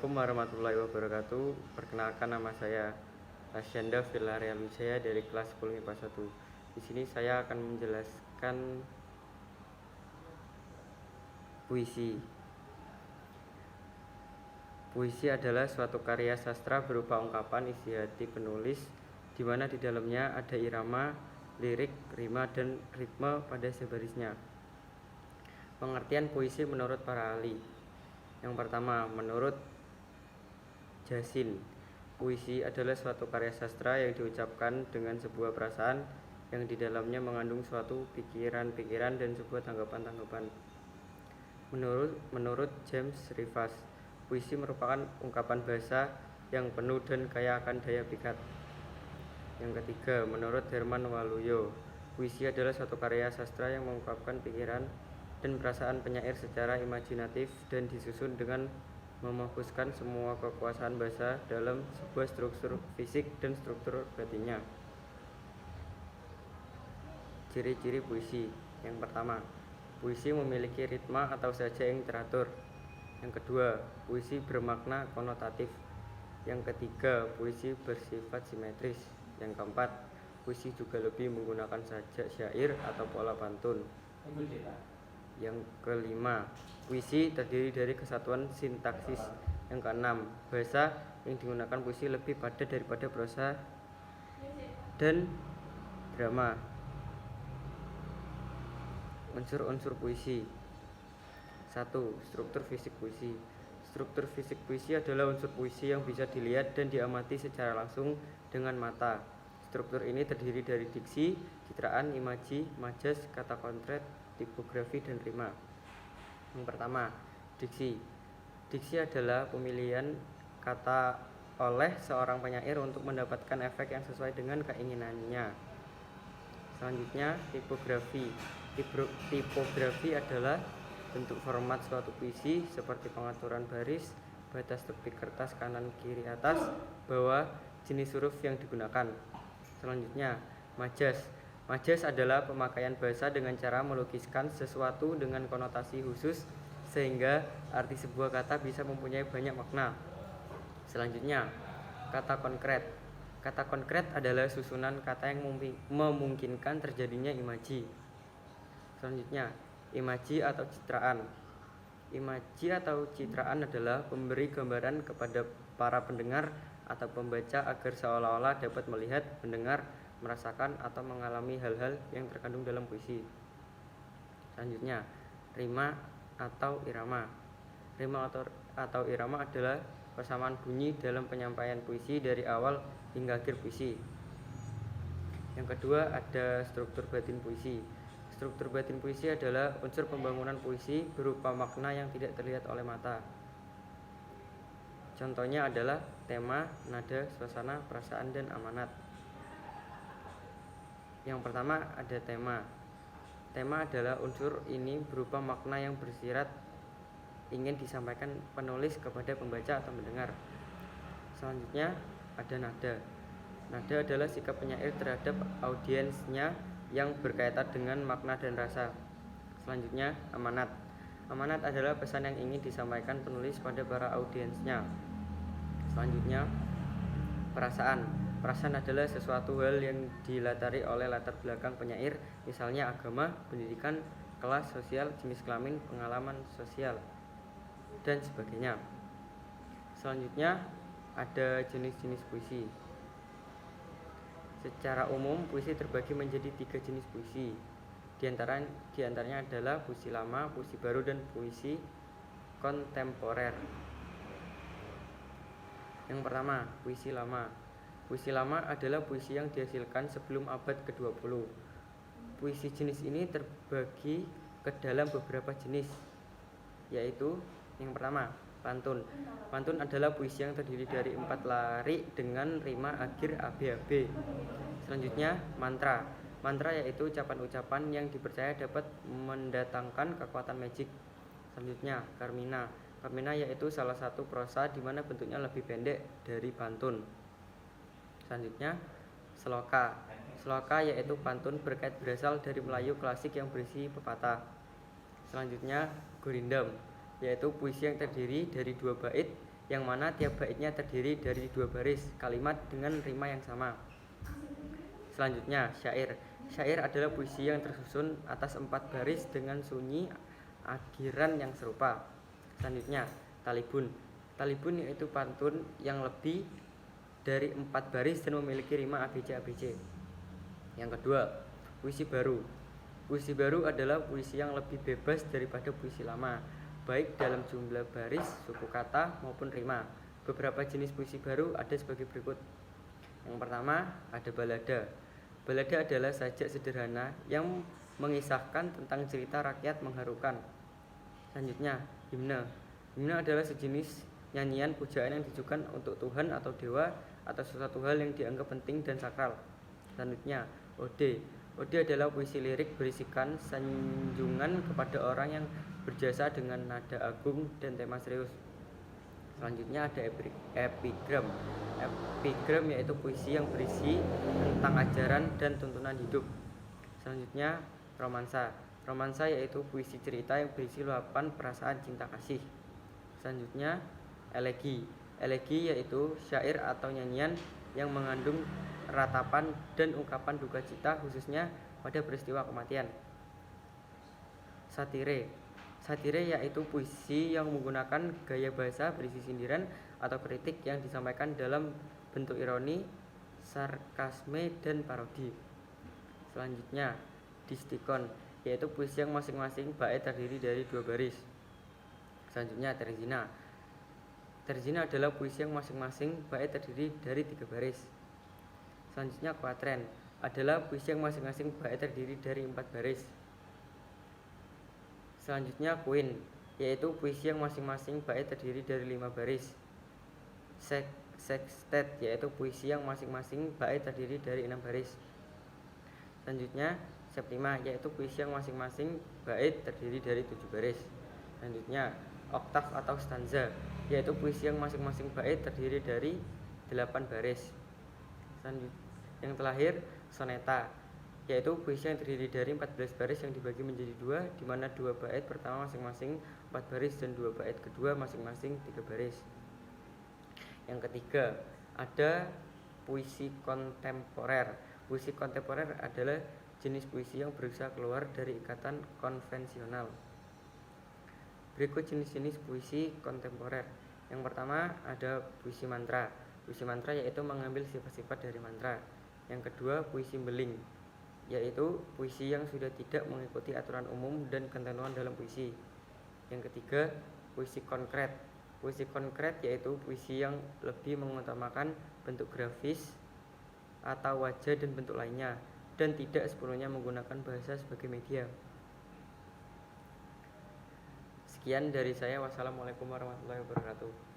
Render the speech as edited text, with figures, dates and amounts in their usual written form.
Assalamualaikum warahmatullahi wabarakatuh. Perkenalkan, nama saya Rasyanda Villarreal Wijaya dari kelas 10 MIPA 1. Di sini saya akan menjelaskan puisi. Puisi adalah suatu karya sastra berupa ungkapan isi hati penulis, di mana di dalamnya ada irama, lirik, rima, dan ritme pada sebarisnya. Pengertian puisi menurut para ahli. Yang pertama, menurut Jasin, puisi adalah suatu karya sastra yang diucapkan dengan sebuah perasaan yang di dalamnya mengandung suatu pikiran-pikiran dan sebuah tanggapan-tanggapan. Menurut James Rivas, puisi merupakan ungkapan bahasa yang penuh dan kaya akan daya pikat. Yang ketiga, menurut Herman Waluyo, puisi adalah suatu karya sastra yang mengungkapkan pikiran dan perasaan penyair secara imajinatif dan disusun dengan memfokuskan semua kekuasaan bahasa dalam sebuah struktur fisik dan struktur batinnya. Ciri-ciri puisi. Yang pertama, puisi memiliki ritma atau saja yang teratur. Yang kedua, puisi bermakna konotatif. Yang ketiga, puisi bersifat simetris. Yang keempat, puisi juga lebih menggunakan sajak syair atau pola pantun. Yang kelima, puisi terdiri dari kesatuan sintaksis. Yang keenam, bahasa yang digunakan puisi lebih padat daripada prosa dan drama. Unsur-unsur puisi. 1. Struktur fisik puisi. Struktur fisik puisi adalah unsur puisi yang bisa dilihat dan diamati secara langsung dengan mata. Struktur ini terdiri dari diksi, citraan, imaji, majas, kata konkret, tipografi, dan rima. Yang pertama, diksi. Diksi adalah pemilihan kata oleh seorang penyair untuk mendapatkan efek yang sesuai dengan keinginannya. Selanjutnya, tipografi. Tipografi adalah bentuk format suatu puisi seperti pengaturan baris, batas tepi kertas kanan kiri atas, bawah, jenis huruf yang digunakan. Selanjutnya, majas. Majas adalah pemakaian bahasa dengan cara melukiskan sesuatu dengan konotasi khusus sehingga arti sebuah kata bisa mempunyai banyak makna. Selanjutnya, kata konkret. Kata konkret adalah susunan kata yang memungkinkan terjadinya imaji. Selanjutnya, imaji atau citraan. Imaji atau citraan adalah pemberi gambaran kepada para pendengar atau pembaca agar seolah-olah dapat melihat, mendengar, merasakan, atau mengalami hal-hal yang terkandung dalam puisi. Selanjutnya, rima atau irama. Rima atau irama adalah persamaan bunyi dalam penyampaian puisi dari awal hingga akhir puisi. Yang kedua, ada struktur batin puisi. Struktur batin puisi adalah unsur pembangunan puisi berupa makna yang tidak terlihat oleh mata. Contohnya adalah tema, nada, suasana, perasaan, dan amanat. Yang pertama, ada tema. Tema adalah unsur ini berupa makna yang bersyarat ingin disampaikan penulis kepada pembaca atau mendengar. Selanjutnya, ada nada. Nada adalah sikap penyair terhadap audiensnya yang berkaitan dengan makna dan rasa. Selanjutnya, amanat. Amanat adalah pesan yang ingin disampaikan penulis pada para audiensnya. Selanjutnya, perasaan. Perasaan adalah sesuatu hal yang dilatari oleh latar belakang penyair, misalnya agama, pendidikan, kelas sosial, jenis kelamin, pengalaman sosial, dan sebagainya. Selanjutnya, ada jenis-jenis puisi. Secara umum, puisi terbagi menjadi 3 jenis puisi. Di antaranya adalah puisi lama, puisi baru, dan puisi kontemporer. Yang pertama, puisi lama. Puisi lama adalah puisi yang dihasilkan sebelum abad ke-20. Puisi jenis ini terbagi ke dalam beberapa jenis, yaitu yang pertama, pantun. Pantun adalah puisi yang terdiri dari 4 larik dengan rima akhir ABAB. Selanjutnya, mantra. Mantra yaitu ucapan-ucapan yang dipercaya dapat mendatangkan kekuatan magic. Selanjutnya, karmina. Karmina yaitu salah satu prosa di mana bentuknya lebih pendek dari pantun. Selanjutnya, sloka. Sloka yaitu pantun berkait berasal dari Melayu klasik yang berisi pepatah. Selanjutnya, gurindam, yaitu puisi yang terdiri dari 2 bait yang mana tiap baitnya terdiri dari 2 baris kalimat dengan rima yang sama. Selanjutnya, syair. Syair adalah puisi yang tersusun atas 4 baris dengan sunyi akhiran yang serupa. Selanjutnya, talibun. Talibun yaitu pantun yang lebih dari 4 baris dan memiliki rima ABC. Yang kedua, puisi baru. Puisi baru adalah puisi yang lebih bebas daripada puisi lama, baik dalam jumlah baris, suku kata, maupun rima. Beberapa jenis puisi baru ada sebagai berikut. Yang pertama, ada balada. Balada adalah sajak sederhana yang mengisahkan tentang cerita rakyat mengharukan. Selanjutnya, himne. Himne adalah sejenis nyanyian pujaan yang ditujukan untuk Tuhan atau dewa atau sesuatu hal yang dianggap penting dan sakral. Selanjutnya, ode. Ode adalah puisi lirik berisikan sanjungan kepada orang yang berjasa dengan nada agung dan tema serius. Selanjutnya ada epigram. Epigram yaitu puisi yang berisi tentang ajaran dan tuntunan hidup. Selanjutnya romansa. Romansa yaitu puisi cerita yang berisi luapan perasaan cinta kasih. Selanjutnya elegi. Elegi yaitu syair atau nyanyian yang mengandung ratapan dan ungkapan duka cita khususnya pada peristiwa kematian. Satire. Satire yaitu puisi yang menggunakan gaya bahasa berisi sindiran atau kritik yang disampaikan dalam bentuk ironi, sarkasme, dan parodi. Selanjutnya, distikon yaitu puisi yang masing-masing bait terdiri dari 2 baris. Selanjutnya, terzina. Terzina adalah puisi yang masing-masing bait terdiri dari 3 baris. Selanjutnya, kuatren adalah puisi yang masing-masing bait terdiri dari 4 baris. Selanjutnya queen, yaitu puisi yang masing-masing bait terdiri dari 5 baris. Sextet, yaitu puisi yang masing-masing bait terdiri dari 6 baris. Selanjutnya septima, yaitu puisi yang masing-masing bait terdiri dari 7 baris. Selanjutnya oktav atau stanza, yaitu puisi yang masing-masing bait terdiri dari 8 baris. Selanjutnya yang terakhir soneta, yaitu puisi yang terdiri dari 14 baris yang dibagi menjadi 2, di mana 2 bait pertama masing-masing 4 baris dan 2 bait kedua masing-masing 3 baris. Yang ketiga, ada puisi kontemporer. Puisi kontemporer adalah jenis puisi yang berusaha keluar dari ikatan konvensional. Berikut jenis-jenis puisi kontemporer. Yang pertama ada puisi mantra. Puisi mantra yaitu mengambil sifat-sifat dari mantra. Yang kedua, puisi beling, yaitu puisi yang sudah tidak mengikuti aturan umum dan ketentuan dalam puisi. Yang ketiga, puisi konkret. Puisi konkret yaitu puisi yang lebih mengutamakan bentuk grafis atau wajah dan bentuk lainnya, dan tidak sepenuhnya menggunakan bahasa sebagai media. Sekian dari saya. Wassalamualaikum warahmatullahi wabarakatuh.